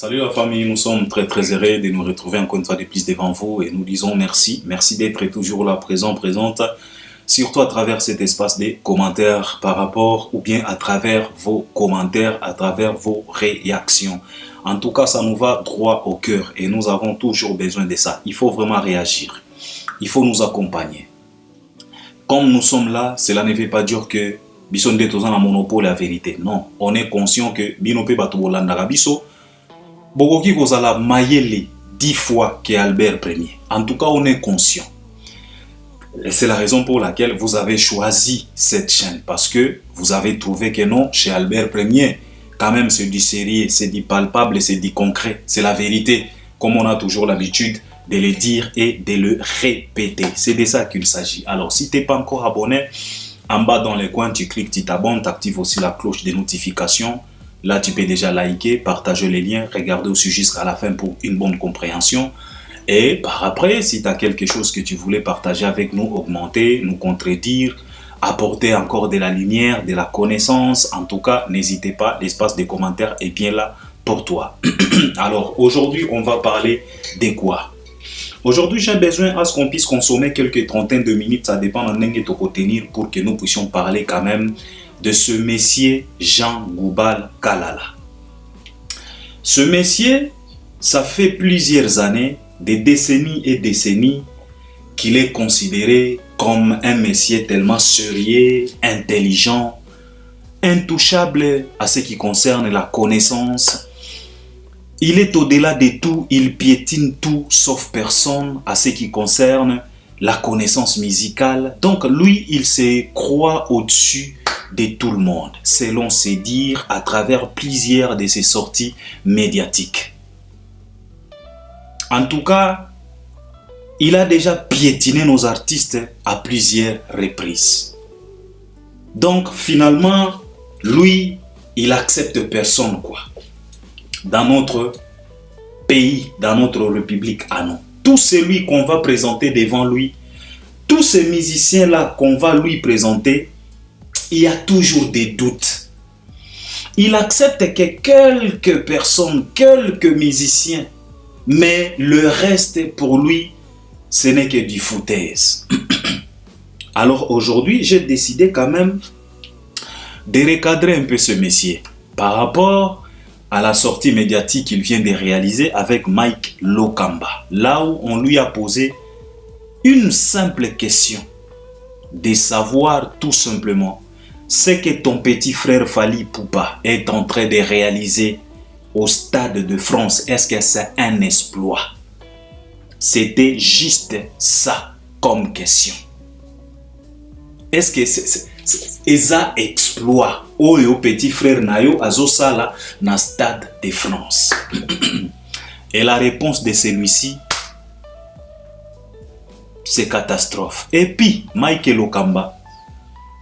Salut la famille, nous sommes très heureux de nous retrouver encore une fois de plus devant vous et nous disons merci. Merci d'être toujours là, présente, surtout à travers cet espace des commentaires par rapport ou bien à travers vos commentaires, à travers vos réactions. En tout cas, ça nous va droit au cœur et nous avons toujours besoin de ça. Il faut vraiment réagir, il faut nous accompagner. Comme nous sommes là, cela ne veut pas dire que Bisson de Tozan a monopole la vérité. Non, on est conscient que Binope Batobolanda Bisso Bogoki Kozala Mayele 10 fois que Albert Ier. En tout cas, on est conscient. C'est la raison pour laquelle vous avez choisi cette chaîne. Parce que vous avez trouvé que non, chez Albert Ier, quand même c'est du sérieux, c'est du palpable, c'est du concret. C'est la vérité, comme on a toujours l'habitude de le dire et de le répéter. C'est de ça qu'il s'agit. Alors, si tu n'es pas encore abonné, en bas dans les coins, tu cliques, tu t'abonnes, tu actives aussi la cloche de notification. Là, tu peux déjà liker, partager les liens, regarder aussi jusqu'à la fin pour une bonne compréhension. Et par après, si tu as quelque chose que tu voulais partager avec nous, augmenter, nous contredire, apporter encore de la lumière, de la connaissance, en tout cas, n'hésitez pas, l'espace des commentaires est bien là pour toi. Alors, aujourd'hui, on va parler de quoi? Aujourd'hui, j'ai besoin à ce qu'on puisse consommer quelques trentaines de minutes, ça dépend de ce que tu tenir pour que nous puissions parler quand même de ce messier Jean Goubal Kalala. Ce messier, ça fait plusieurs années, des décennies et décennies, qu'il est considéré comme un messier tellement sérieux, intelligent, intouchable à ce qui concerne la connaissance. Il est au-delà de tout, il piétine tout sauf personne à ce qui concerne la connaissance musicale. Donc lui, il se croit au-dessus de tout le monde, selon ses dires, à travers plusieurs de ses sorties médiatiques. En tout cas, il a déjà piétiné nos artistes à plusieurs reprises. Donc finalement, lui, il accepte personne quoi. Dans notre pays, dans notre république à nous. Tout celui qu'on va présenter devant lui, tous ces musiciens-là qu'on va lui présenter, il y a toujours des doutes. Il accepte que quelques personnes, quelques musiciens, mais le reste pour lui, ce n'est que du foutaise. Alors aujourd'hui, j'ai décidé quand même de recadrer un peu ce messier par rapport à la sortie médiatique qu'il vient de réaliser avec Mike Lokamba. Là où on lui a posé une simple question, de savoir tout simplement ce que ton petit frère Fally Ipupa est en train de réaliser au Stade de France. Est-ce que c'est un exploit? C'était juste ça comme question. Est-ce que c'est un exploit au petit frère Nayo Azosala na Stade de France? Et la réponse de celui-ci, c'est catastrophe. Et puis, Mike Lokamba,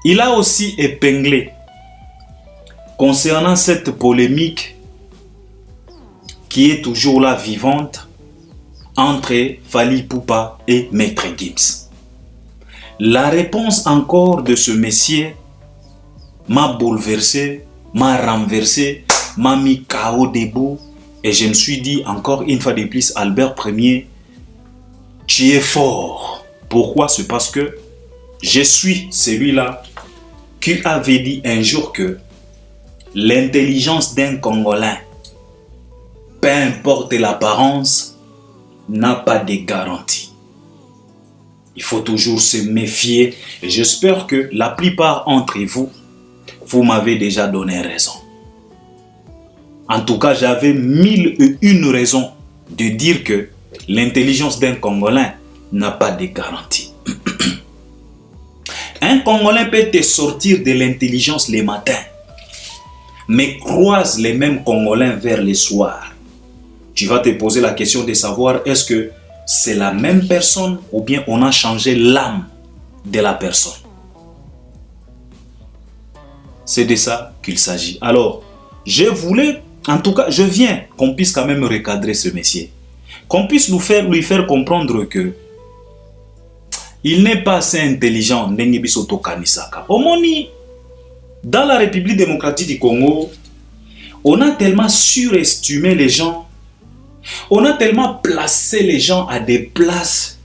il a aussi épinglé concernant cette polémique qui est toujours là vivante entre Fally Ipupa et Maître Gims. La réponse encore de ce messier m'a bouleversé, m'a renversé, m'a mis KO debout et je me suis dit encore une fois de plus, Albert Ier, tu es fort. Pourquoi? C'est parce que je suis celui-là qui avait dit un jour que l'intelligence d'un Congolais, peu importe l'apparence, n'a pas de garantie. Il faut toujours se méfier et j'espère que la plupart d'entre vous, vous m'avez déjà donné raison. En tout cas, j'avais 1001 raisons de dire que l'intelligence d'un Congolais n'a pas de garantie. Un Congolais peut te sortir de l'intelligence le matin, mais croise les mêmes Congolais vers le soir. Tu vas te poser la question de savoir est-ce que c'est la même personne ou bien on a changé l'âme de la personne. C'est de ça qu'il s'agit. Alors, je voulais, en tout cas, je viens qu'on puisse quand même recadrer ce messier. Qu'on puisse lui faire comprendre que il n'est pas assez intelligent. Omoni, dans la République démocratique du Congo, On a tellement surestimé les gens, on a tellement placé les gens à des places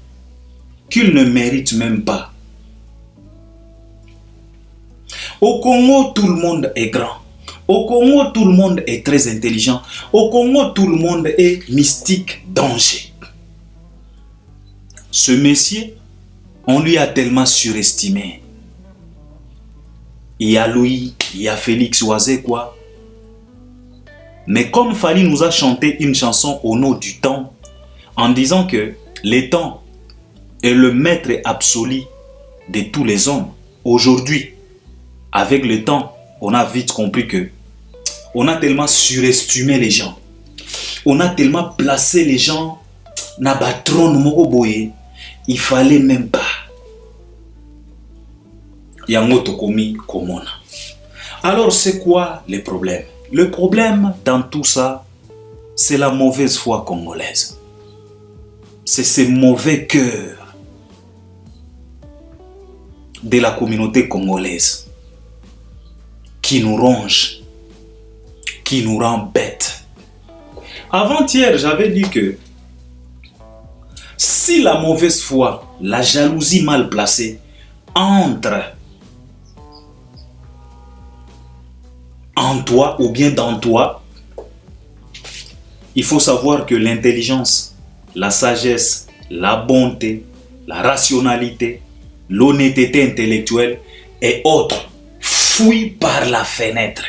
qu'ils ne méritent même pas. Au Congo, tout le monde est grand. Au Congo, tout le monde est très intelligent. Au Congo, tout le monde est mystique, danger. Ce monsieur, on lui a tellement surestimé. Il y a Louis, il y a Félix Oisé, quoi. Mais comme Fally nous a chanté une chanson au nom du temps, en disant que le temps est le maître absolu de tous les hommes. Aujourd'hui, avec le temps, on a vite compris que on a tellement surestimé les gens. On a tellement placé les gens na batron mokoboye. Il fallait même pas. Yango tokomi komona. Alors c'est quoi le problème? Le problème dans tout ça, c'est la mauvaise foi congolaise. C'est ces mauvais cœurs de la communauté congolaise qui nous rongent, qui nous rend bêtes. Avant-hier, j'avais dit que si la mauvaise foi, la jalousie mal placée entre en toi ou bien dans toi, il faut savoir que l'intelligence, la sagesse, la bonté, la rationalité, l'honnêteté intellectuelle et autres fuient par la fenêtre.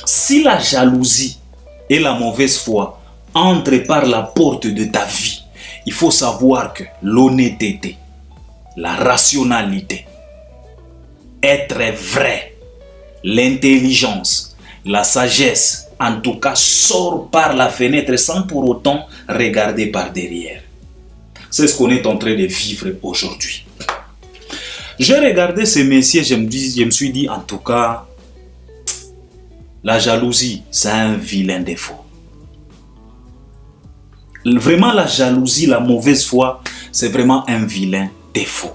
Si la jalousie et la mauvaise foi entrent par la porte de ta vie, il faut savoir que l'honnêteté, la rationalité, être vrai, l'intelligence, la sagesse, en tout cas, sort par la fenêtre sans pour autant regarder par derrière. C'est ce qu'on est en train de vivre aujourd'hui. J'ai regardé ces messieurs, je me suis dit, en tout cas, la jalousie, c'est un vilain défaut. Vraiment, la jalousie, la mauvaise foi, c'est vraiment un vilain défaut.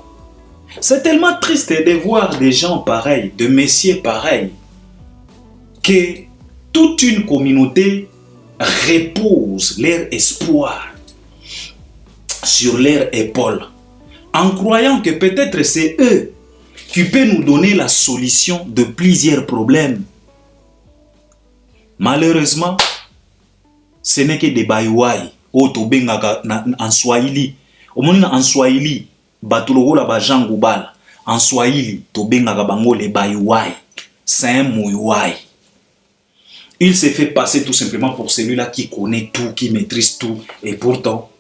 C'est tellement triste de voir des gens pareils, de messieurs pareils, que toute une communauté repose leur espoir sur leurs épaules, en croyant que peut-être c'est eux qui peuvent nous donner la solution de plusieurs problèmes. Malheureusement, ce n'est que des baïouaï. En Swahili, en Swahili, en Swahili, les baïouaï. C'est un mououaï. Il se fait passer tout simplement pour celui-là qui connaît tout, qui maîtrise tout. Et pourtant,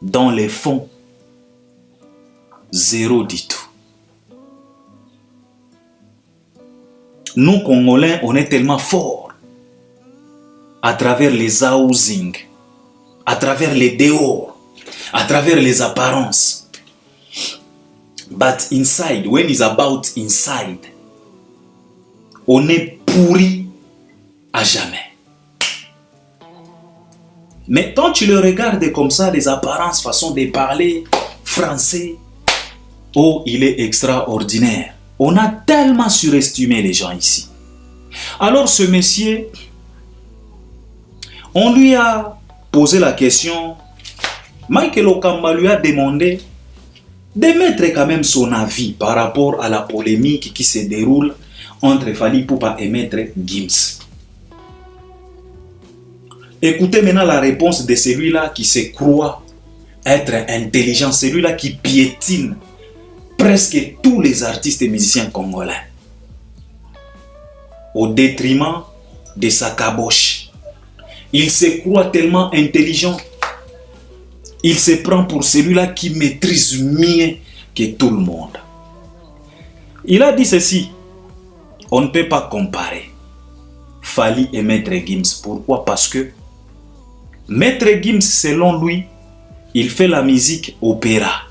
dans les fonds, zéro du tout. Nous, Congolais, on est tellement forts à travers les housing, à travers les dehors, à travers les apparences. But inside, when it's about inside, on est pourri à jamais. Mais quand tu le regardes comme ça, les apparences, façon de parler, français, oh, il est extraordinaire. On a tellement surestimé les gens ici. Alors ce monsieur, on lui a posé la question, Michael Okamba lui a demandé de mettre quand même son avis par rapport à la polémique qui se déroule entre Fally Ipupa et Maître Gims. Écoutez maintenant la réponse de celui-là qui se croit être intelligent, celui-là qui piétine presque tous les artistes et musiciens congolais au détriment de sa caboche. Il se croit tellement intelligent, il se prend pour celui-là qui maîtrise mieux que tout le monde. Il a dit ceci, on ne peut pas comparer Fally et Maître Gims. Pourquoi? Parce que Maître Gims, selon lui, il fait la musique opéra.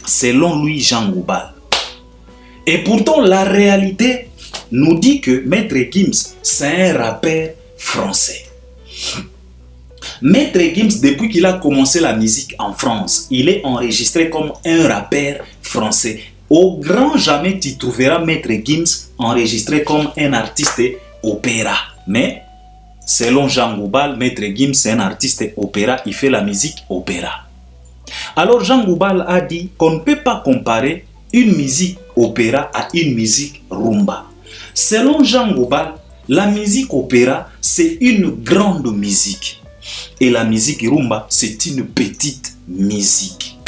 Selon lui, Jean Goubal. Et pourtant, la réalité nous dit que Maître Gims, c'est un rappeur français. Maître Gims, depuis qu'il a commencé la musique en France, il est enregistré comme un rappeur français. Au grand jamais, tu trouveras Maître Gims enregistré comme un artiste opéra. Mais selon Jean Goubal, Maître Gims, c'est un artiste opéra, il fait la musique opéra. Alors Jean Goubal a dit qu'on ne peut pas comparer une musique opéra à une musique rumba. Selon Jean Goubal, la musique opéra, c'est une grande musique. Et la musique rumba, c'est une petite musique.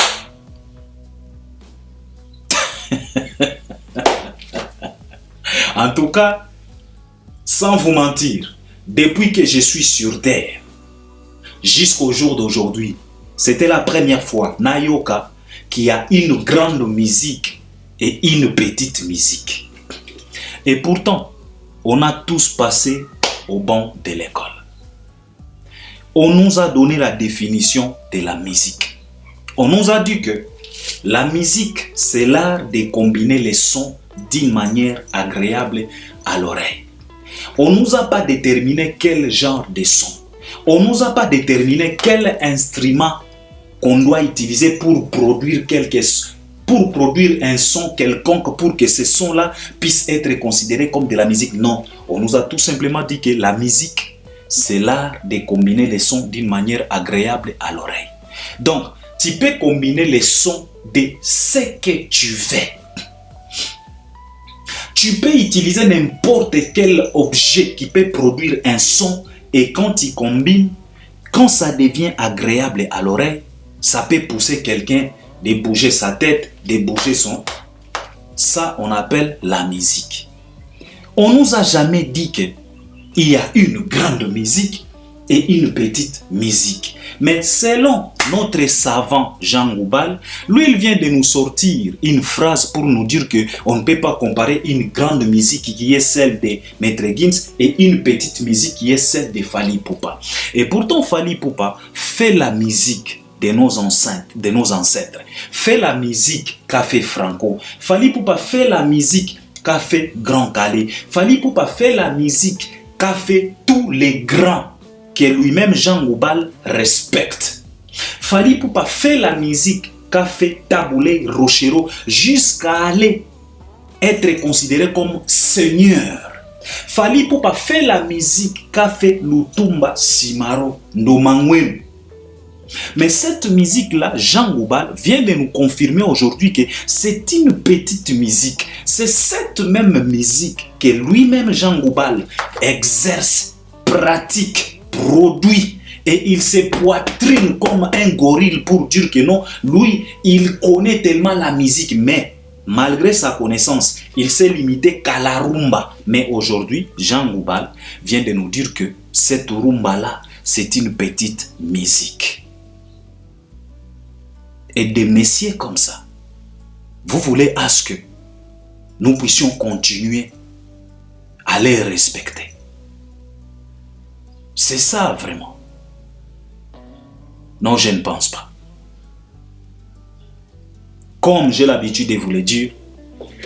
En tout cas, sans vous mentir, depuis que je suis sur Terre, jusqu'au jour d'aujourd'hui, c'était la première fois, Nayoka, qui a une grande musique et une petite musique. Et pourtant, on a tous passé au banc de l'école. On nous a donné la définition de la musique. On nous a dit que la musique, c'est l'art de combiner les sons d'une manière agréable à l'oreille. On ne nous a pas déterminé quel genre de son. On ne nous a pas déterminé quel instrument qu'on doit utiliser pour produire un son quelconque pour que ce son-là puisse être considéré comme de la musique. Non, on nous a tout simplement dit que la musique, c'est l'art de combiner les sons d'une manière agréable à l'oreille. Donc, tu peux combiner les sons de ce que tu veux. Tu peux utiliser n'importe quel objet qui peut produire un son et quand tu combines, quand ça devient agréable à l'oreille, ça peut pousser quelqu'un de bouger sa tête, de bouger son... Ça, on appelle la musique. On ne nous a jamais dit qu'il y a une grande musique et une petite musique. Mais selon notre savant Jean Goubal, lui, il vient de nous sortir une phrase pour nous dire qu'on ne peut pas comparer une grande musique qui est celle de Maître Gims et une petite musique qui est celle de Fally Ipupa. Et pourtant, Fally Ipupa fait la musique de nos ancêtres, fait la musique qu'a fait Franco. Fally Ipupa fait la musique qu'a fait Grand Calais. Fally Ipupa fait la musique qu'a fait tous les grands que lui-même Jean Goubal respecte. Fally Ipupa fait la musique qu'a fait Taboulé Rochero jusqu'à aller être considéré comme seigneur. Fally Ipupa fait la musique qu'a fait Lutumba Simaro Ndomangwenu. Mais cette musique-là, Jean Goubal vient de nous confirmer aujourd'hui que c'est une petite musique. C'est cette même musique que lui-même Jean Goubal exerce, pratique, produit. Et il se poitrine comme un gorille pour dire que non, lui, il connaît tellement la musique. Mais malgré sa connaissance, il s'est limité qu'à la rumba. Mais aujourd'hui, Jean Goubal vient de nous dire que cette rumba-là, c'est une petite musique. Et des messieurs comme ça, vous voulez à ce que nous puissions continuer à les respecter. C'est ça vraiment. Non, je ne pense pas. Comme j'ai l'habitude de vous le dire,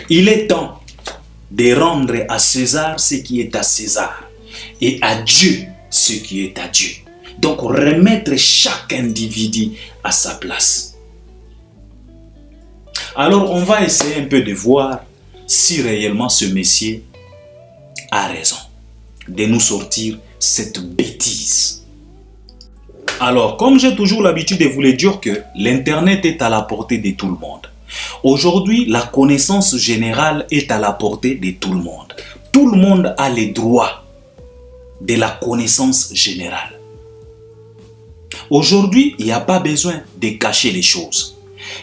il est temps de rendre à César ce qui est à César et à Dieu ce qui est à Dieu. Donc remettre chaque individu à sa place. Alors, on va essayer un peu de voir si réellement ce monsieur a raison de nous sortir cette bêtise. Alors, comme j'ai toujours l'habitude de vous le dire que l'Internet est à la portée de tout le monde. Aujourd'hui, la connaissance générale est à la portée de tout le monde. Tout le monde a les droits de la connaissance générale. Aujourd'hui, il n'y a pas besoin de cacher les choses.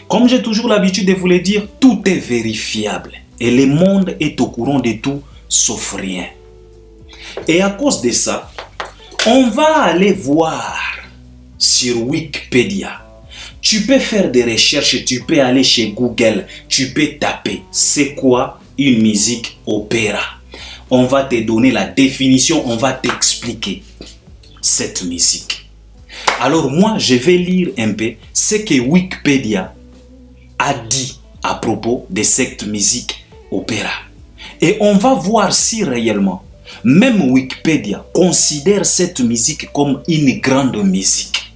Comme j'ai toujours l'habitude de vous le dire, tout est vérifiable et le monde est au courant de tout sauf rien. Et à cause de ça, on va aller voir sur Wikipédia. Tu peux faire des recherches, tu peux aller chez Google, tu peux taper c'est quoi une musique opéra. On va te donner la définition, on va t'expliquer cette musique. Alors moi, je vais lire un peu ce que Wikipédia a dit à propos de cette musique opéra. Et on va voir si réellement, même Wikipédia considère cette musique comme une grande musique.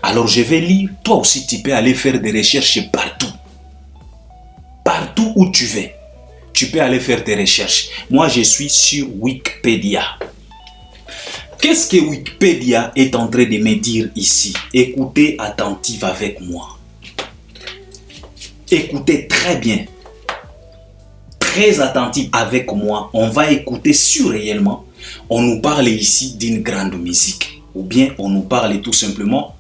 Alors je vais lire, toi aussi tu peux aller faire des recherches partout. Partout où tu veux, tu peux aller faire tes recherches. Moi je suis sur Wikipédia. Qu'est-ce que Wikipédia est en train de me dire ici? Écoutez attentif avec moi. Écoutez très bien. Très attentif avec moi. On va écouter réellement. On nous parle ici d'une grande musique. Ou bien on nous parle tout simplement,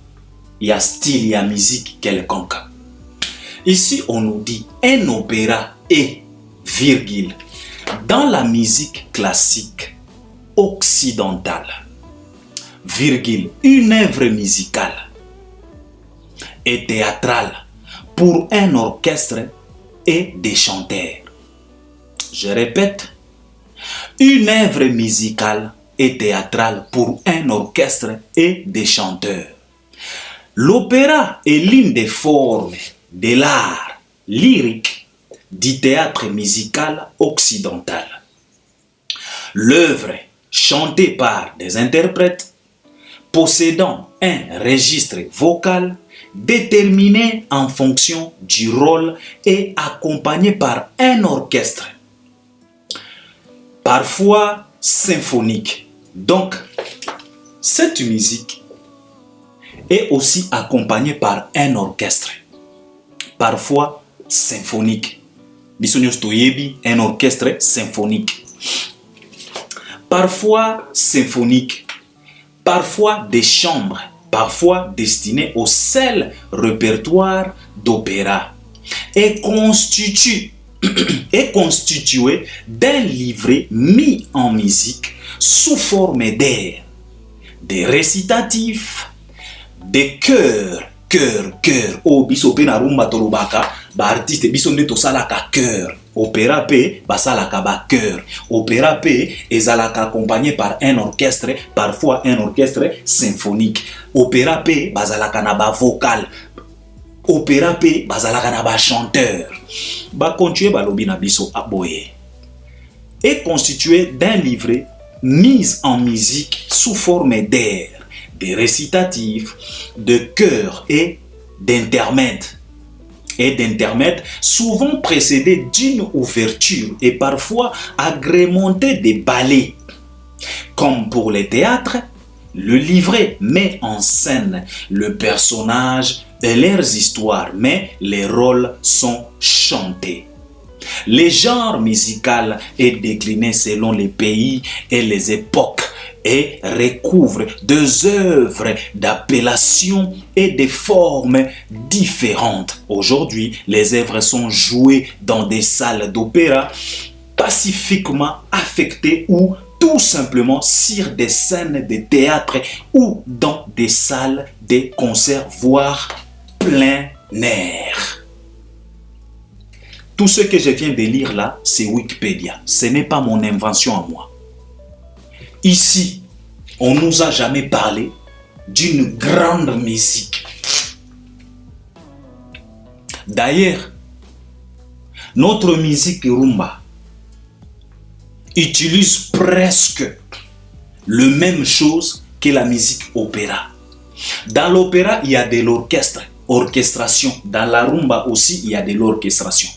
il y a style, il y a musique quelconque. Ici, on nous dit un opéra est, virgule, dans la musique classique occidentale, virgule, une œuvre musicale et théâtrale pour un orchestre et des chanteurs. Je répète, une œuvre musicale et théâtrale pour un orchestre et des chanteurs. L'opéra est l'une des formes de l'art lyrique du théâtre musical occidental. L'œuvre, chantée par des interprètes, possédant un registre vocal déterminé en fonction du rôle et accompagné par un orchestre, parfois symphonique. Donc, cette musique est aussi accompagnée par un orchestre, parfois symphonique. Un orchestre symphonique. Parfois symphonique, parfois des chambres, parfois destinées au seul répertoire d'opéra, et constitué d'un livret mis en musique sous forme d'air, des récitatifs, des chœurs, cœur. Oh, biso pe na rumba tolobaka, ba artiste biso nde tosalaka cœur. Opéra pe basalaka ba cœur. Opéra pe ezalaka accompagné par un orchestre, parfois un orchestre symphonique. Opéra pe bazalaka na ba vocal. Opéra pe bazalaka na ba chanteur. Ba continuer balobi na biso aboye. Est constitué d'un livret mis en musique sous forme d'air, de récitatifs, de chœurs et d'intermèdes. Souvent précédés d'une ouverture et parfois agrémentés de ballets. Comme pour les théâtres, le livret met en scène le personnage et leurs histoires, mais les rôles sont chantés. Le genre musical est décliné selon les pays et les époques et recouvre des œuvres d'appellation et des formes différentes. Aujourd'hui, les œuvres sont jouées dans des salles d'opéra pacifiquement affectées ou tout simplement sur des scènes de théâtre ou dans des salles de concert, voire plein air. Tout ce que je viens de lire là, c'est Wikipédia. Ce n'est pas mon invention à moi. Ici, on ne nous a jamais parlé d'une grande musique. D'ailleurs, notre musique rumba utilise presque la même chose que la musique opéra. Dans l'opéra, il y a de l'orchestre, orchestration. Dans la rumba aussi, il y a de l'orchestration.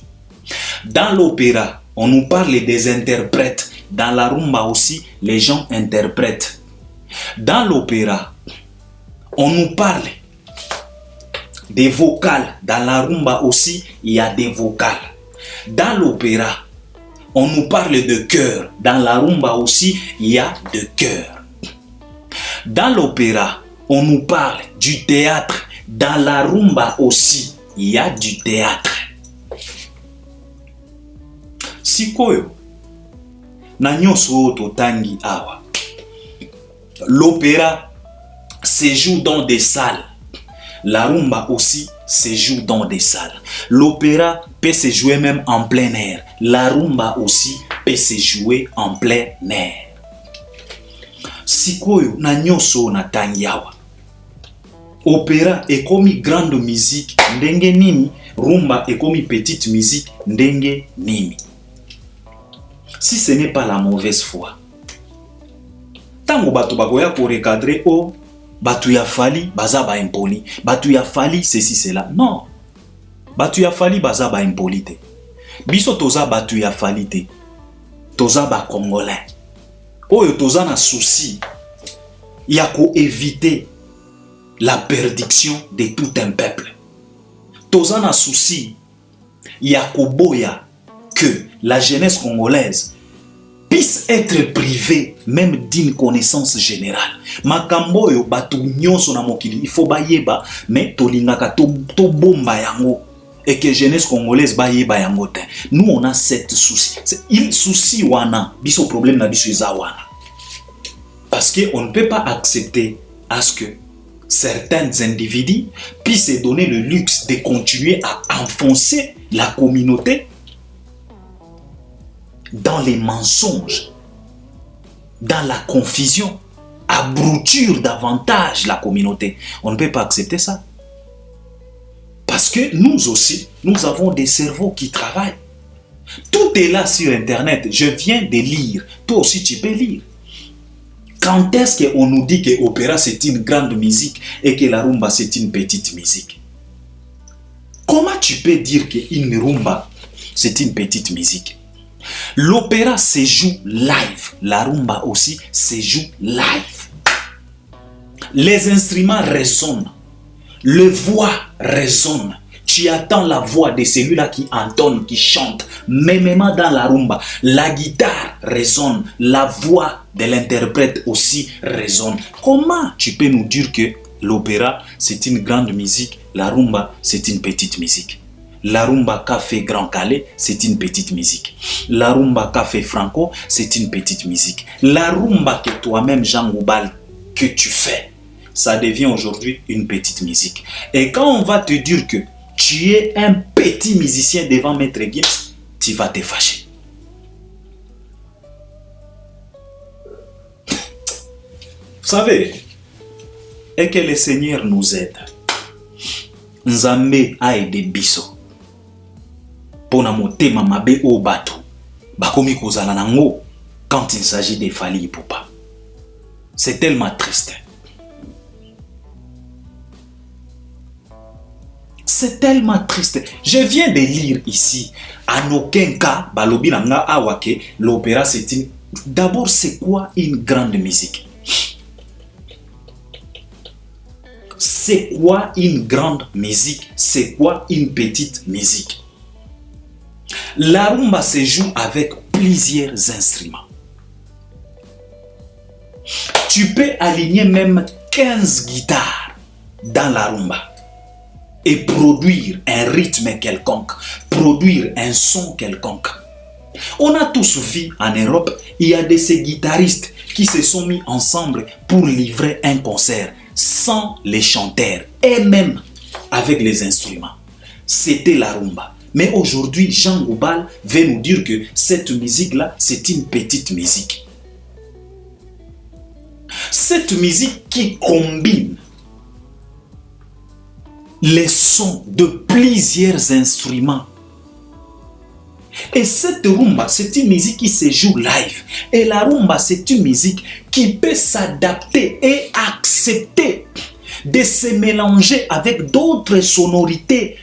Dans l'opéra, on nous parle des interprètes. Dans la rumba aussi, les gens interprètent. Dans l'opéra, on nous parle des vocales. Dans la rumba aussi, il y a des vocales. Dans l'opéra, on nous parle de chœur. Dans la rumba aussi, il y a de chœur. Dans l'opéra, on nous parle du théâtre. Dans la rumba aussi, il y a du théâtre. Sikoyo, na nyonso totangi awa. L'opéra se joue dans des salles. La rumba aussi se joue dans des salles. L'opéra peut se jouer même en plein air. La rumba aussi peut se jouer en plein air. Sikoyo na nyonso na tangi awa. Opéra est comme grande musique ndenge nini, rumba est comme petite musique ndenge nini. Si ce n'est pas la mauvaise foi, tango batu bagoya ko recadrer o batu ya fali baza ba impoli, batu ya fali ceci cela. Non. Batu ya fali baza ba impoli te. Biso toza batu ya fali te. Toza ba congolais. Oyo toza na souci Il y a qu'à éviter la perdition de tout un peuple. Tozan a souci, il y a qu'à boya que la jeunesse congolaise puisse être privée même d'une connaissance générale. Makambo yo batu nyonso na mokili, il faut bayeba, mais tolingaka to bomba yango. Et que jeunesse congolaise bayeba yango te. Nous on a cette souci. Il souci wana, biso problème na biso eza wana. Parce qu'on ne peut pas accepter à ce que certains individus puissent se donner le luxe de continuer à enfoncer la communauté dans les mensonges, dans la confusion, abrutir davantage la communauté. On ne peut pas accepter ça. Parce que nous aussi, nous avons des cerveaux qui travaillent. Tout est là sur Internet. Je viens de lire. Toi aussi, tu peux lire. Quand est-ce qu'on nous dit que l'opéra c'est une grande musique et que la rumba c'est une petite musique? Comment tu peux dire qu'une rumba c'est une petite musique? L'opéra se joue live. La rumba aussi se joue live. Les instruments résonnent. Les voix résonnent. Tu attends la voix de celui-là qui entonne, qui chante. Même dans la rumba, la guitare résonne. La voix de l'interprète aussi résonne. Comment tu peux nous dire que l'opéra c'est une grande musique, la rumba c'est une petite musique? La rumba qu'a fait Grand Calais, c'est une petite musique. La rumba qu'a fait Franco, c'est une petite musique. La rumba que toi-même, Jean Goubal, que tu fais, ça devient aujourd'hui une petite musique. Et quand on va te dire que tu es un petit musicien devant Maître Gims, tu vas te fâcher. Vous savez, et que le Seigneur nous aide. Nzambe a aidé biso. Pona motema mabe o bato bakomi kozala nango quand il s'agit de Fally Ipupa. C'est tellement triste. C'est tellement triste. Je viens de lire ici, en aucun cas, balobi nanga awake, l'opéra c'est une... D'abord, c'est quoi une grande musique? C'est quoi une grande musique? C'est quoi une petite musique? La rumba se joue avec plusieurs instruments. Tu peux aligner même 15 guitares dans la rumba et produire un rythme quelconque, produire un son quelconque. On a tous vu en Europe, il y a de ces guitaristes qui se sont mis ensemble pour livrer un concert sans les chanteurs et même avec les instruments. C'était la rumba. Mais aujourd'hui, Jean Goubal veut nous dire que cette musique-là, c'est une petite musique. Cette musique qui combine les sons de plusieurs instruments. Et cette rumba, c'est une musique qui se joue live. Et la rumba, c'est une musique qui peut s'adapter et accepter de se mélanger avec d'autres sonorités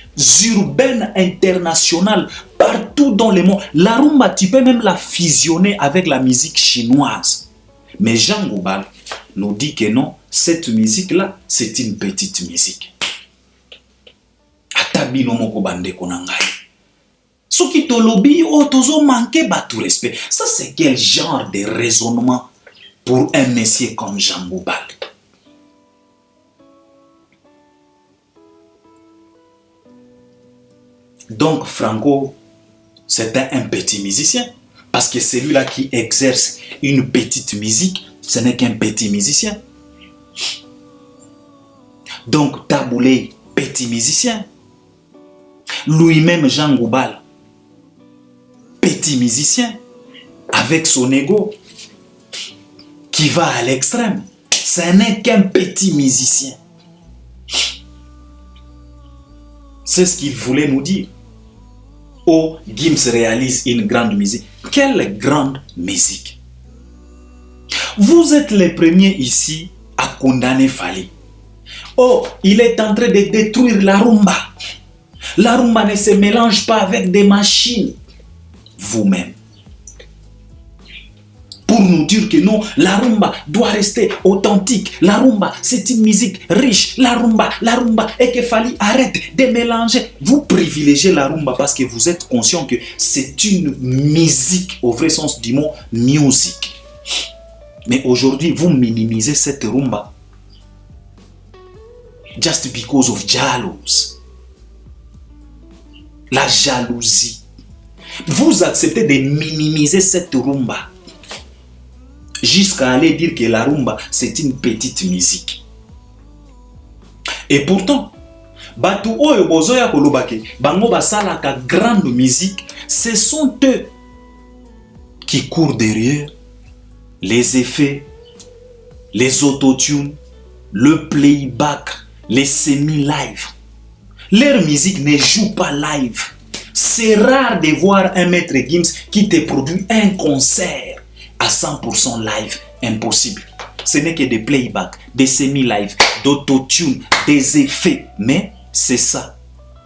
urbaines internationales partout dans le monde. La rumba, tu peux même la fusionner avec la musique chinoise. Mais Jean Goubal nous dit que non, cette musique-là, c'est une petite musique. Atabino moko bande konangai. Soki tolobi o tozo manque tout respect. Ça c'est quel genre de raisonnement pour un monsieur comme Jean Goubal? Donc Franco, c'était un petit musicien. Parce que celui-là qui exerce une petite musique, ce n'est qu'un petit musicien. Donc Taboulé, petit musicien. Lui-même Jean Goubal, petit musicien, avec son ego qui va à l'extrême. Ce n'est qu'un petit musicien. C'est ce qu'il voulait nous dire. Oh, Gims réalise une grande musique. Quelle grande musique! Vous êtes les premiers ici à condamner Fally. Oh, il est en train de détruire la rumba. La rumba ne se mélange pas avec des machines. Vous-même. pour nous dire que non, la rumba doit rester authentique. La rumba, c'est une musique riche. La rumba, et qu'il fallait arrêter de mélanger. Vous privilégiez la rumba parce que vous êtes conscient que c'est une musique, au vrai sens du mot, music. Mais aujourd'hui, vous minimisez cette rumba just because of jealous. La jalousie. Vous acceptez de minimiser cette rumba jusqu'à aller dire que la rumba c'est une petite musique. Et pourtant, batu oyo bozoya kolobake, bango basalaka grande musique, ce sont eux qui courent derrière les effets, les autotunes, le playback, les semi-live. Leur musique ne joue pas live. C'est rare de voir un maître Gims qui te produit un concert à 100% live. Impossible. Ce n'est que des playbacks, des semi-live, d'autotune, des effets. Mais c'est ça,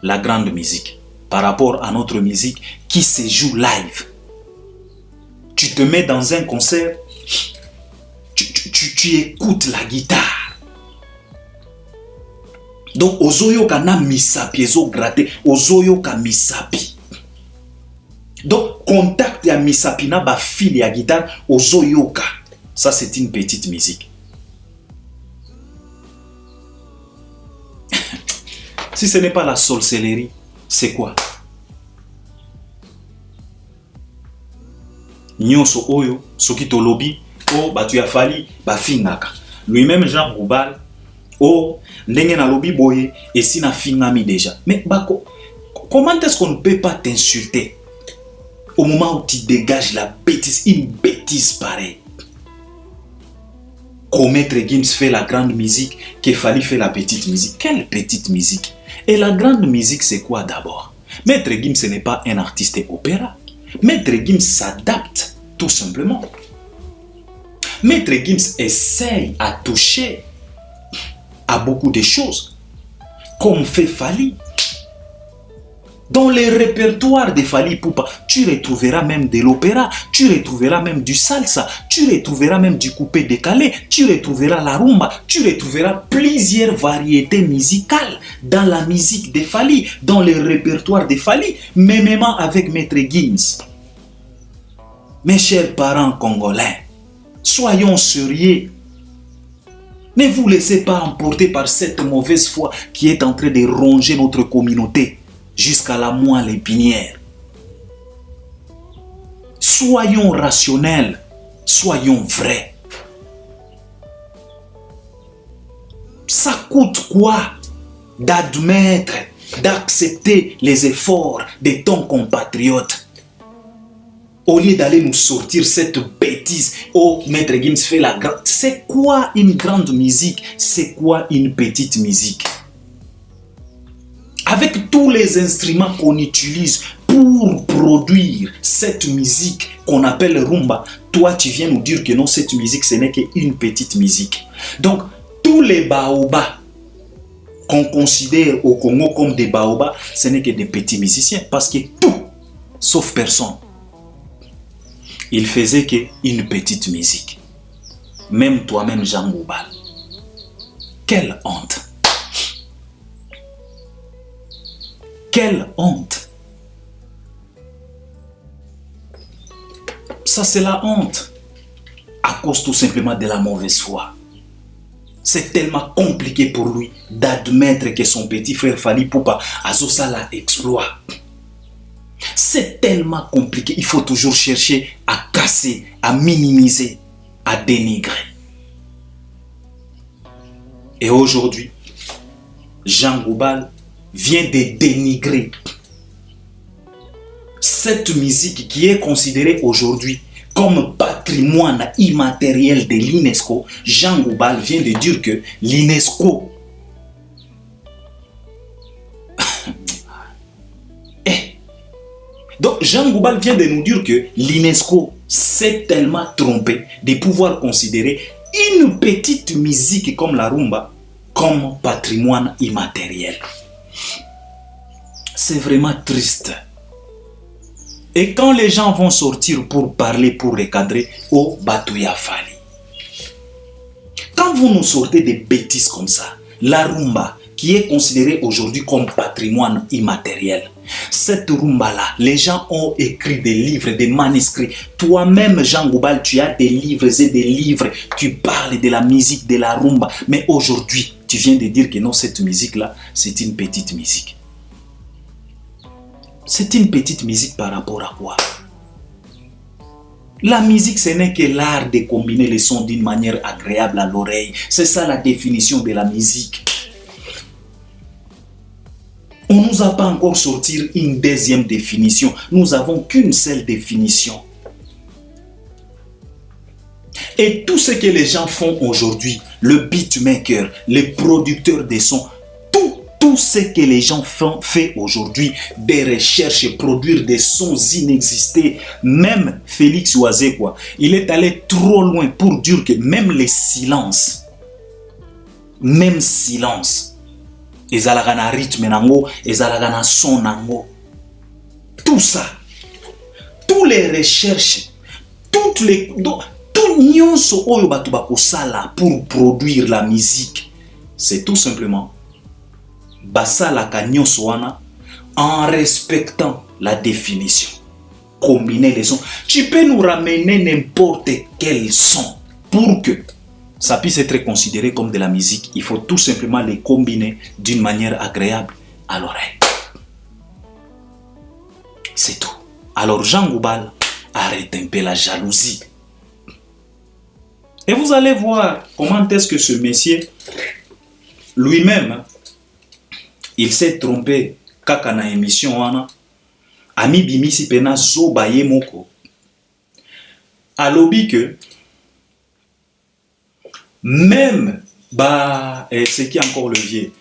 la grande musique. Par rapport à notre musique qui se joue live. Tu te mets dans un concert, tu écoutes la guitare. Donc, ozoyoka na misapi, ezo gratte, ozoyoka misapi. Donc, contact ya misapi na ba fil ya guitare, ozoyoka. Ça, c'est une petite musique. Si ce n'est pas la sorcellerie, c'est quoi? Nyonso oyo, soki tolobi, o batu ya fali, ba fingaka. Lui-même, Jean Goubal, oh, ndenge na lobi boye et si na fingami déjà. Mais bako, comment est-ce qu'on ne peut pas t'insulter au moment où tu dégages la bêtise, une bêtise pareille? Comme Maître Gims fait la grande musique, qu'il fallait faire la petite musique. Quelle petite musique? Et la grande musique, c'est quoi d'abord? Maître Gims, ce n'est pas un artiste opéra. Maître Gims s'adapte, tout simplement. Maître Gims essaye à toucher à beaucoup de choses, comme fait Fally. Dans les répertoires de Fally Ipupa, tu retrouveras même de l'opéra, tu retrouveras même du salsa, tu retrouveras même du coupé décalé, tu retrouveras la rumba, tu retrouveras plusieurs variétés musicales dans la musique de Fally, dans les répertoires de Fally, même avec Maître Gims. Mes chers parents congolais, soyons sérieux. Ne vous laissez pas emporter par cette mauvaise foi qui est en train de ronger notre communauté jusqu'à la moelle épinière. Soyons rationnels, soyons vrais. Ça coûte quoi d'admettre, d'accepter les efforts de ton compatriote? Au lieu d'aller nous sortir cette bêtise, oh, Maître Gims fait la grande... C'est quoi une grande musique? C'est quoi une petite musique? Avec tous les instruments qu'on utilise pour produire cette musique qu'on appelle rumba, toi tu viens nous dire que non, cette musique ce n'est qu'une petite musique. Donc, tous les baobas qu'on considère au Congo comme des baobas, ce n'est que des petits musiciens. Parce que tout, sauf personne, il faisait qu'une petite musique. Même toi-même, Jean Goubal. Quelle honte! Quelle honte! Ça, c'est la honte. À cause tout simplement de la mauvaise foi. C'est tellement compliqué pour lui d'admettre que son petit frère Fally Ipupa a ça exploit. C'est tellement compliqué. Il faut toujours chercher à casser, à minimiser, à dénigrer. Et aujourd'hui, Jean Goubal vient de dénigrer cette musique qui est considérée aujourd'hui comme patrimoine immatériel de l'UNESCO. Jean Goubal vient de dire que l'UNESCO Donc Jean Goubal vient de nous dire que l'UNESCO s'est tellement trompé de pouvoir considérer une petite musique comme la rumba comme patrimoine immatériel. C'est vraiment triste. Et quand les gens vont sortir pour parler, pour recadrer, oh, Batouya Fali. Quand vous nous sortez des bêtises comme ça, la rumba, qui est considérée aujourd'hui comme patrimoine immatériel, cette rumba-là, les gens ont écrit des livres, des manuscrits. Toi-même, Jean Goubal, tu as des livres et des livres. Tu parles de la musique, de la rumba. Mais aujourd'hui, tu viens de dire que non, cette musique-là, c'est une petite musique. C'est une petite musique par rapport à quoi? La musique, ce n'est que l'art de combiner les sons d'une manière agréable à l'oreille. C'est ça la définition de la musique. On ne nous a pas encore sorti une deuxième définition. Nous n'avons qu'une seule définition. Et tout ce que les gens font aujourd'hui, le beatmaker, les producteurs de sons, tout ce que les gens font aujourd'hui, des recherches et produire des sons inexistés, même Félix Oisé, quoi, il est allé trop loin pour dire que même les silences, ezalaka na rythme nango, ezalaka na son nango. Tout ça, toutes les recherches, tout nyonso oyo batu bakosala pour produire la musique, c'est tout simplement basalaka nyonso wana en respectant la définition. Combiner les sons. Tu peux nous ramener n'importe quel son pour que ça puisse être considéré comme de la musique. Il faut tout simplement les combiner d'une manière agréable à l'oreille. C'est tout. Alors Jean Goubal, arrête un peu la jalousie. Et vous allez voir comment est-ce que ce monsieur, lui-même, il s'est trompé kaka na émission wana. Ami bimisi pena zo baye moko. Alobi que même c'est qui encore le vieux,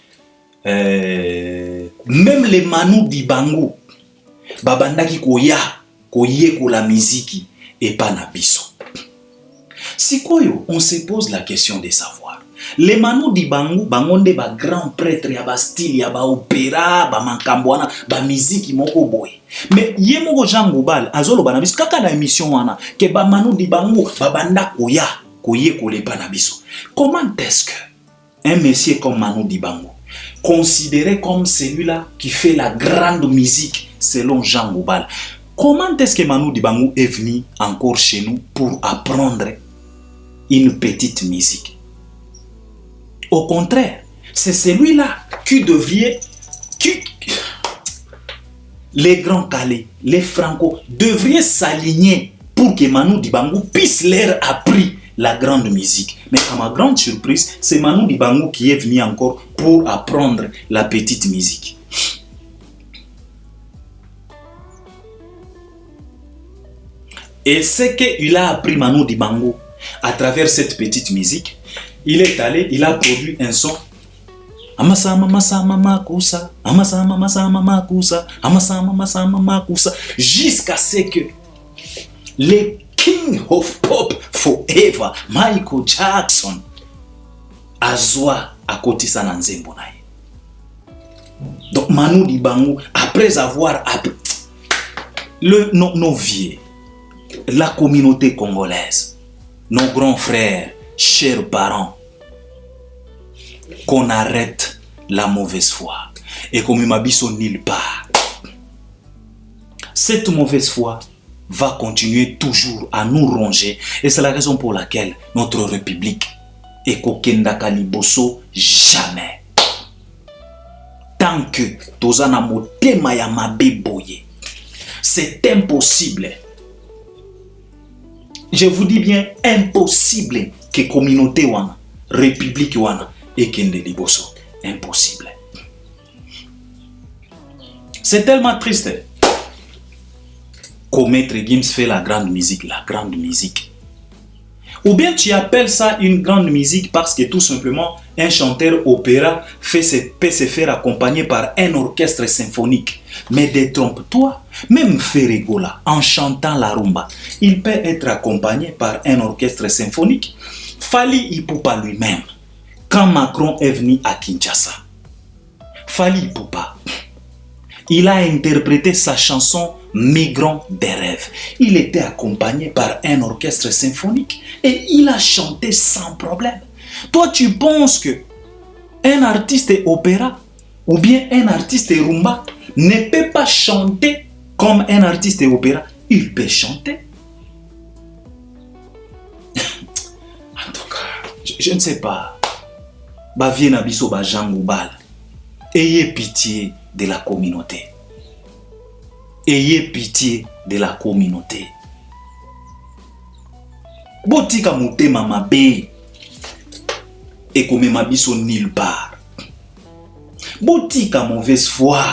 même les Manu Dibango babandaki koye ko la musique et pas na biso. Si quoi on se pose la question de savoir. Les Manu Dibango bangonde ba grand prêtre ya ba style ya ba opéra ba mankambwana ba musique moko boy. Mais yemoko Jean Goubal azolo bana biso kaka na émission wana ke ba Manu Dibango babanda koye ko le banabiso. Comment est-ce que un monsieur comme Manu Dibango, considéré comme celui-là qui fait la grande musique selon Jean Goubal, comment est-ce que Manu Dibango est venu encore chez nous pour apprendre une petite musique? Au contraire, c'est celui-là qui devrait, les grands Calais, les Franco, devraient s'aligner pour que Manu Dibango puisse leur apprendre la grande musique. Mais à ma grande surprise, c'est Manu Dibango qui est venu encore pour apprendre la petite musique. Et ce qu'il a appris Manu Dibango à travers cette petite musique, il est allé, il a produit un son. Amasama masama makusa, amasama masama makusa, amasama masama makusa, jusqu'à ce que les King of Pop Forever, Michael Jackson, azwa akotisa na nzembo na ye. Donc Manu Dibango, après avoir appris nos vieux, la communauté congolaise, nos grands frères, chers parents, qu'on arrête la mauvaise foi et qu'on ne m'abisso nulle part. Cette mauvaise foi va continuer toujours à nous ronger et c'est la raison pour laquelle notre république est kokendaka liboso jamais. Tant que tozana motema ya mabe boye, c'est impossible. Je vous dis bien impossible que communauté wana, république wana ekende liboso. Impossible. C'est tellement triste. Maître Gims fait la grande musique, Ou bien tu appelles ça une grande musique parce que tout simplement un chanteur opéra peut se faire accompagner par un orchestre symphonique. Mais détrompe-toi, même Ferregola, en chantant la rumba, il peut être accompagné par un orchestre symphonique. Fali Ipupa lui-même, quand Macron est venu à Kinshasa, Fali Ipupa, il a interprété sa chanson migrant des rêves. Il était accompagné par un orchestre symphonique et il a chanté sans problème. Toi, tu penses que un artiste opéra ou bien un artiste rumba ne peut pas chanter comme un artiste opéra? Il peut chanter. En tout cas, je ne sais pas. Bavien Abiso Bajangoubal. Ayez pitié de la communauté. Ayez pitié de la communauté. Botika mutema mabe. Et comme Mabiso nulle part. Botika mauvaise foi.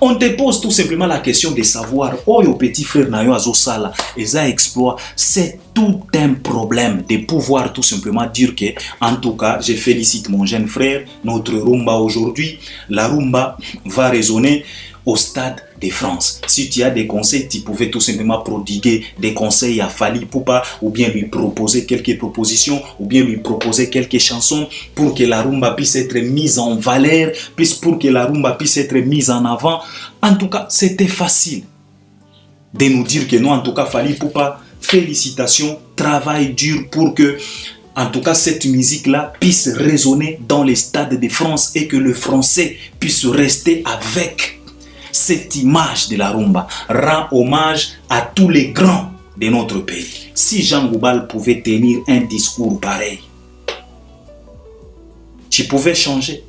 On te pose tout simplement la question de savoir, oh yo petit frère Nayo Azosala, Eza exploit, c'est tout un problème de pouvoir tout simplement dire que, en tout cas, je félicite mon jeune frère, notre rumba aujourd'hui, la rumba va résonner au Stade de France. Si tu as des conseils, tu pouvais tout simplement prodiguer des conseils à Fally Ipupa ou bien lui proposer quelques propositions ou bien lui proposer quelques chansons pour que la rumba puisse être mise en valeur, pour que la rumba puisse être mise en avant. En tout cas, c'était facile de nous dire que non, en tout cas, Fally Ipupa, félicitations, travail dur pour que en tout cas, cette musique-là puisse résonner dans les stades de France et que le français puisse rester avec cette image de la rumba. Rend hommage à tous les grands de notre pays. Si Jean Goubal pouvait tenir un discours pareil, tu pouvais changer.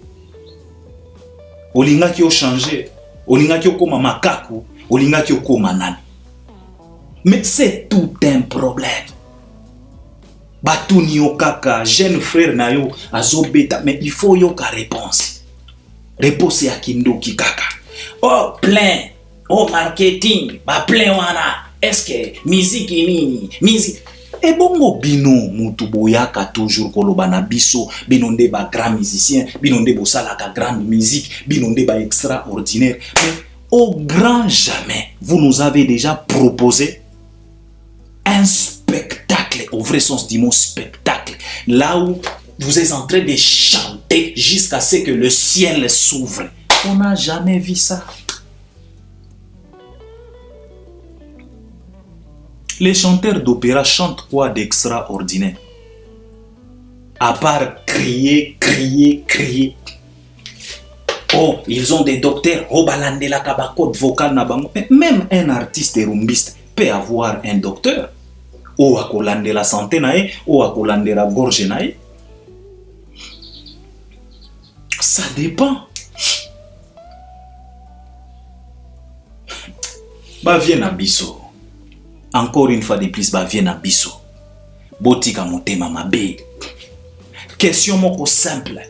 Olinga qui a changé, Olinga qui a comme makaku, Olinga qui a comme nani. Mais c'est tout un problème. Batouni yo kaka, jeune frère na yo azobeta, mais il faut yo ka réponse. Réponse ya kindoki kaka. Oh plein, oh marketing, ba plein wana. Est-ce que musique nini, musique et bongo bino mutu boyaka toujours koloba na biso, binonde ba grand musicien, binonde bosala ka grande musique, binonde ba extraordinaire. Mais au grand jamais, vous nous avez déjà proposé un spectacle, au vrai sens du mot spectacle, là où vous êtes en train de chanter jusqu'à ce que le ciel s'ouvre. On n'a jamais vu ça. Les chanteurs d'opéra chantent quoi d'extraordinaire? À part crier, crier, crier. Oh, ils ont des docteurs. Oh, balande la kabakot vocal nabango. Mais même un artiste rumbiste peut avoir un docteur. Oh, akolande la santé nae. Oh, akolande la gorge nae. Ça dépend. Bah, viens à Bisso. Encore une fois de plus, bah, viens à Bisso. Botika motema mabe. Question moko simple.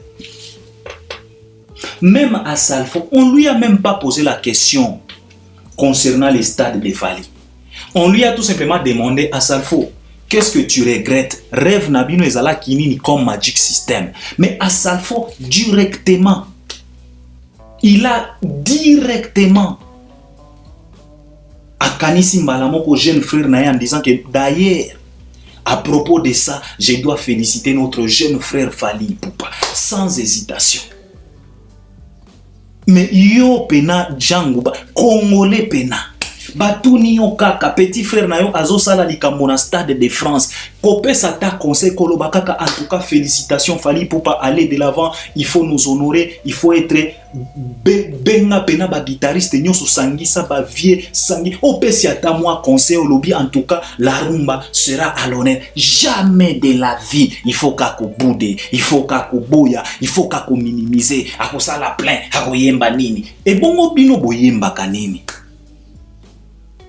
Même à Salfo, on lui a même pas posé la question concernant les stades de Fally. On lui a tout simplement demandé à Salfo, qu'est-ce que tu regrettes? Rêve Nabino Ezala Kinini comme Magic System. Mais à Salfo, directement, il a directement akanisi Mbalamoko jeune frère Naye en disant que d'ailleurs, à propos de ça, je dois féliciter notre jeune frère Fally Ipupa, sans hésitation. Mais yo pena Djangouba, Congolais pena. Batouni yo kaka, petit frère na yo azosala likambo na Stade de France. Kopé sata conseil koloba kaka, en tout cas félicitations Fally Ipupa, aller de l'avant, il faut nous honorer, il faut être benga pena ba guitariste nyoso sangisa ba vie sangi. Opé si ata moi conseil au lobby, en tout cas la rumba sera à l'honneur. Jamais de la vie, il faut kako boude, il faut kako boya, il faut kako minimiser, akosala plein, akoyemba nini. Et bongo bino boyemba kanini.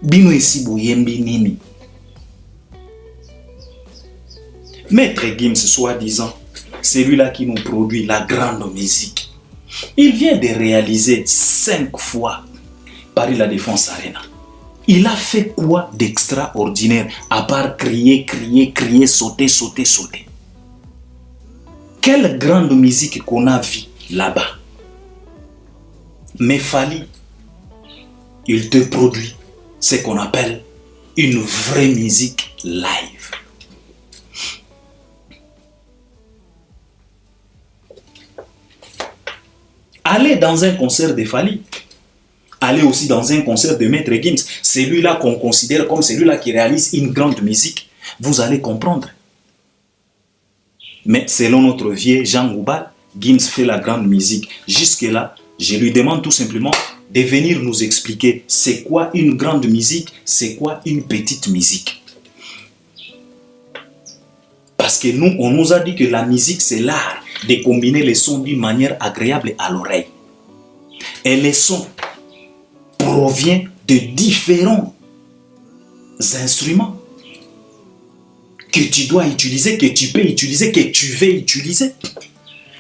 Bino esi boyembi nini. Maître Gims, soi-disant, c'est lui-là qui nous produit la grande musique. Il vient de réaliser 5 fois Paris La Défense Arena. Il a fait quoi d'extraordinaire à part crier, crier, crier, sauter, sauter, sauter? Quelle grande musique qu'on a vue là-bas. Mais Fally, il te produit ce qu'on appelle une vraie musique live. Allez dans un concert de Fally, aller aussi dans un concert de Maître Gims, celui-là qu'on considère comme celui-là qui réalise une grande musique, vous allez comprendre. Mais selon notre vieux Jean Goubal, Gims fait la grande musique. Jusque-là, je lui demande tout simplement de venir nous expliquer c'est quoi une grande musique, c'est quoi une petite musique. Parce que nous, on nous a dit que la musique, c'est l'art de combiner les sons d'une manière agréable à l'oreille. Et les sons proviennent de différents instruments que tu dois utiliser, que tu peux utiliser, que tu veux utiliser.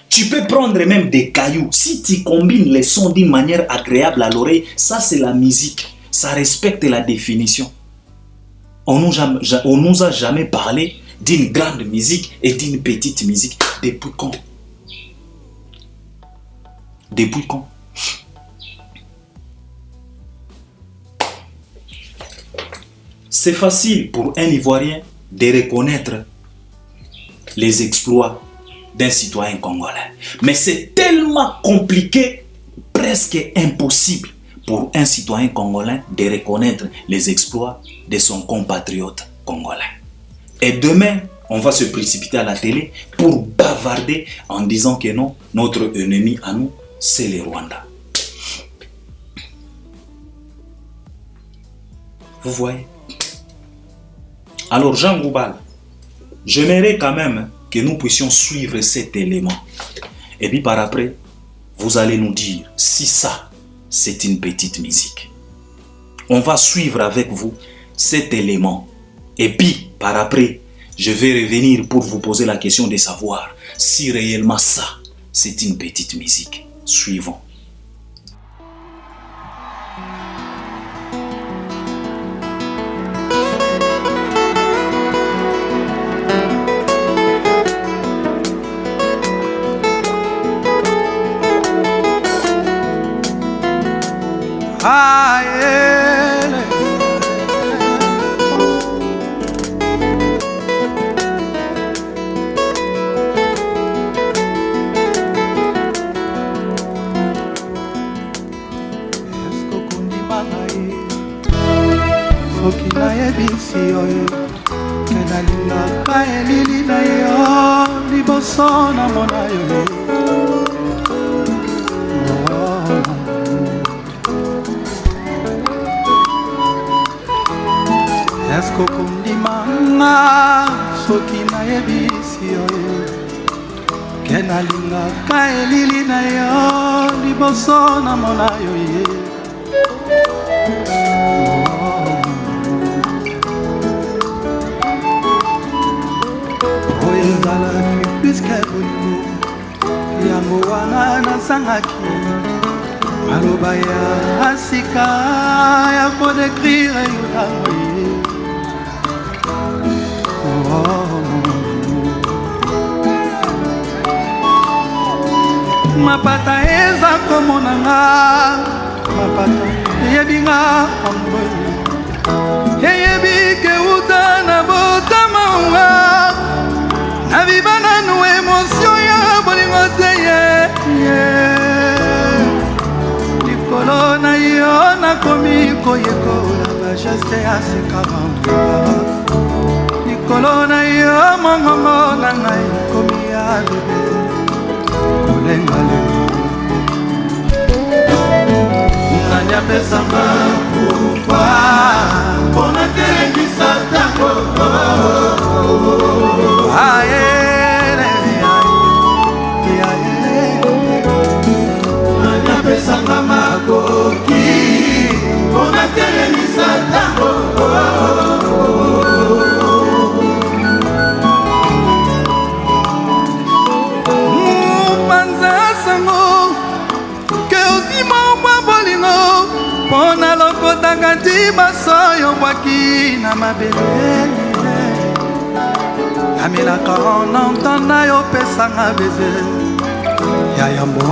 Tu peux prendre même des cailloux. Si tu combines les sons d'une manière agréable à l'oreille, ça c'est la musique. Ça respecte la définition. On nous a jamais parlé d'une grande musique et d'une petite musique. Depuis quand? Depuis quand? C'est facile pour un Ivoirien de reconnaître les exploits d'un citoyen congolais. Mais c'est tellement compliqué, presque impossible pour un citoyen congolais de reconnaître les exploits de son compatriote congolais. Et demain, on va se précipiter à la télé pour bavarder en disant que non, notre ennemi à nous, c'est le Rwanda. Vous voyez? Alors Jean Goubal, j'aimerais quand même que nous puissions suivre cet élément. Et puis par après, vous allez nous dire si ça, c'est une petite musique. On va suivre avec vous cet élément. Et puis par après, je vais revenir pour vous poser la question de savoir si réellement ça, c'est une petite musique. Suivons. Mapata eza komonanga, mapata yebinga amboyi. Yebi ke uta na botama unga, na vibana nu emotion ya bolingo te ye. Likolo na yo na komi koyekola ba geste ya sekabamba. Likolo na yo mongongo na ngai komi ya bebe. Nanya pesanga kufa Pona telengisa tango Nanya pesanga makoki Pona telengisa tango Pona loko tangati basoyo waki na mabele Amila kaona ntana yo pesanga beze Ya yambo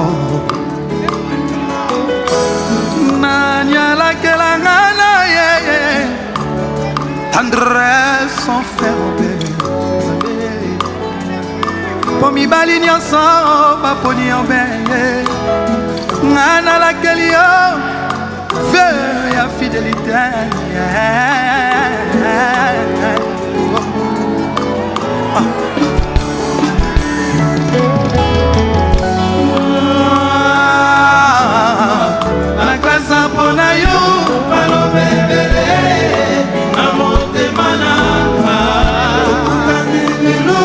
Nanyala kelanga na ye Tendresse sans faire obéir Pomi bali nyonso baponi obeye Ngana la kelio ya fidélité. Naklasa mpona yo balobebele na motema nanga okokani lelo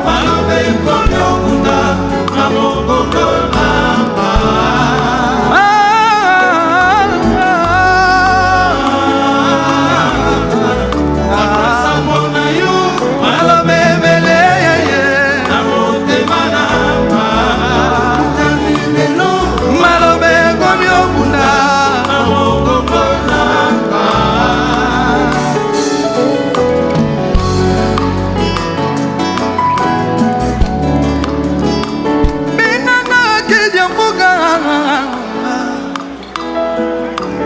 balobe kono munda na mongongo nanga. Naklasa mpona yo balobebele na motema nanga okokani lelo balobe kono munda na mongongo nanga. Benganga kedi mfuka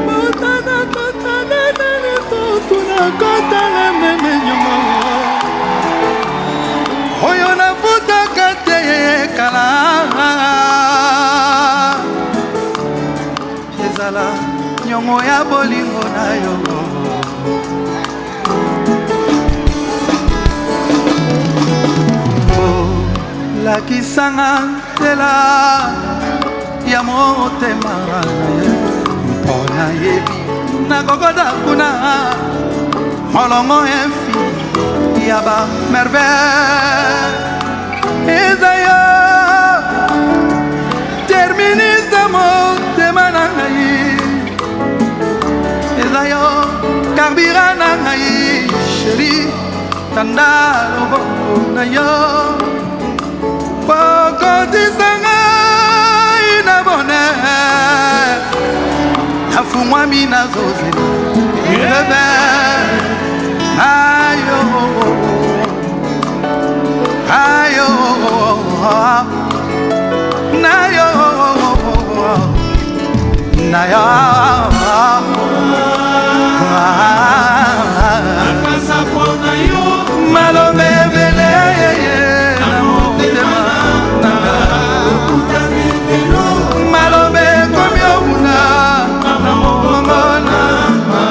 botana kotana na lisusu na kotana meme nyongo oyo nafutaka te kala ezala nyongo ya bolingo na yo. Lakisanga nzela ya motema na ye mpo nayebi nakokota kuna molongo infini ya bamerveille eza yo terminisa motema na ngai eza yo karbira na ngai sheri tanda loboko na yo bokotisanga ina bonheur nafungwami nazozela bebe ayo ayo nayo nayo nakasa mpona yo malobebele malobe komi obuna na mongongo nanga.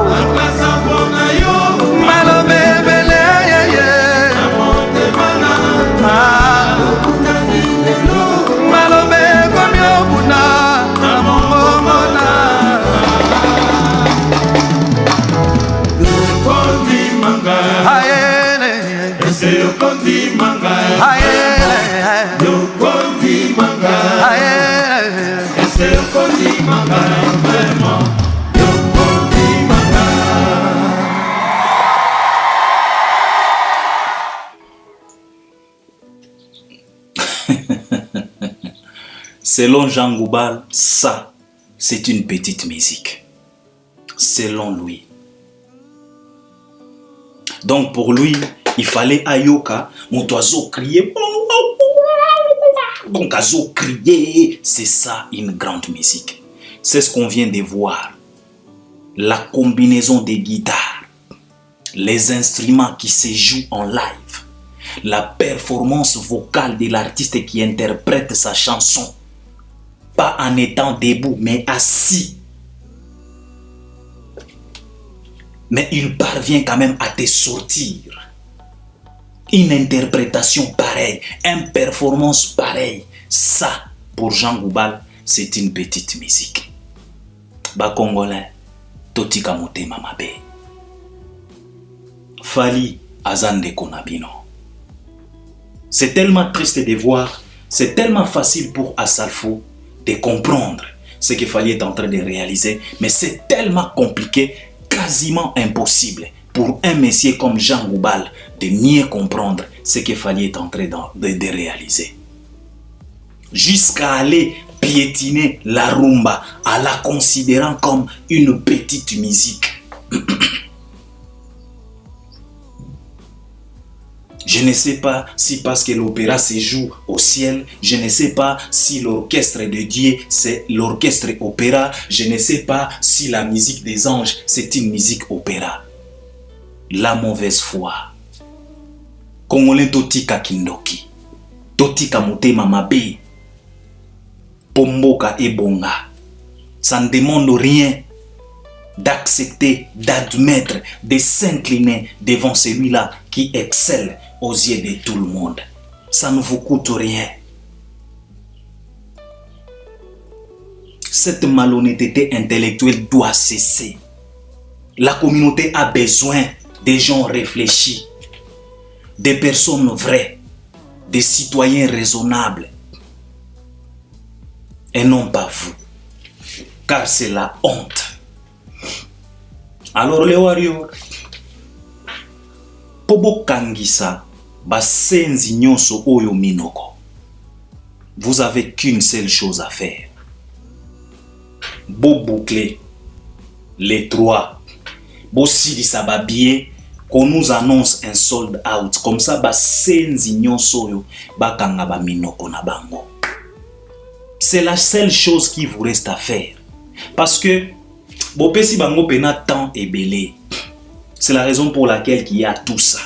Nakasa mpona yo malobebele na motema nanga malobe komi obuna na mongongo nanga. Ayele, ese yo kondi manga. Ayele, yo kondi manga. Ayele, ese yo kondi manga. Vraiment, yo kondi manga. Selon Jean Goubal, ça, c'est une petite musique. Selon lui. Donc pour lui, il fallait Ayoka, mon oiseau crier. Donc Azo crier, c'est ça une grande musique. C'est ce qu'on vient de voir. La combinaison des guitares, les instruments qui se jouent en live, la performance vocale de l'artiste qui interprète sa chanson, pas en étant debout, mais assis. Mais il parvient quand même à te sortir une interprétation pareille, une performance pareille. Ça, pour Jean Goubal, c'est une petite musique. Ba Congolais, Totika Motema Mabe. Fali Azande Konabino. C'est tellement triste de voir, c'est tellement facile pour Assalfo de comprendre ce que Fali est en train de réaliser, mais c'est tellement compliqué, quasiment impossible pour un monsieur comme Jean Goubal de mieux comprendre ce que Fali est en train de réaliser. Jusqu'à aller piétiner la rumba en la considérant comme une petite musique. Je ne sais pas si parce que l'opéra se joue au ciel, je ne sais pas si l'orchestre de Dieu c'est l'orchestre opéra, je ne sais pas si la musique des anges c'est une musique opéra. La mauvaise foi. Congolais Totika Kindoki. Totika motema mabe. Pomboka et bonga. Ça ne demande rien d'accepter, d'admettre, de s'incliner devant celui-là qui excelle aux yeux de tout le monde. Ça ne vous coûte rien. Cette malhonnêteté intellectuelle doit cesser. La communauté a besoin des gens réfléchis, des personnes vraies, des citoyens raisonnables, et non pas vous, car c'est la honte. Alors les warriors, pobo kangisa basenzi nyonso oyo minoko. Vous avez qu'une seule chose à faire. Beau boucler les trois. Beau silisa babie qu'on nous annonce un sold out. Comme ça basenzi nyonso oyo bakanga ba minoko na bango. C'est la seule chose qui vous reste à faire. Parce que Bopesi bango pena temps et belé. C'est la raison pour laquelle il y a tout ça.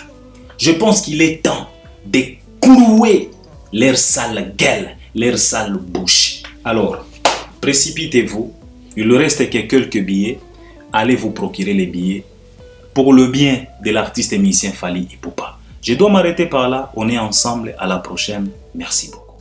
Je pense qu'il est temps de clouer leur sale gueule, leur sale bouche. Alors, précipitez-vous. Il ne reste que quelques billets. Allez vous procurer les billets pour le bien de l'artiste et musicien Fally Ipupa. Je dois m'arrêter par là. On est ensemble. À la prochaine. Merci beaucoup.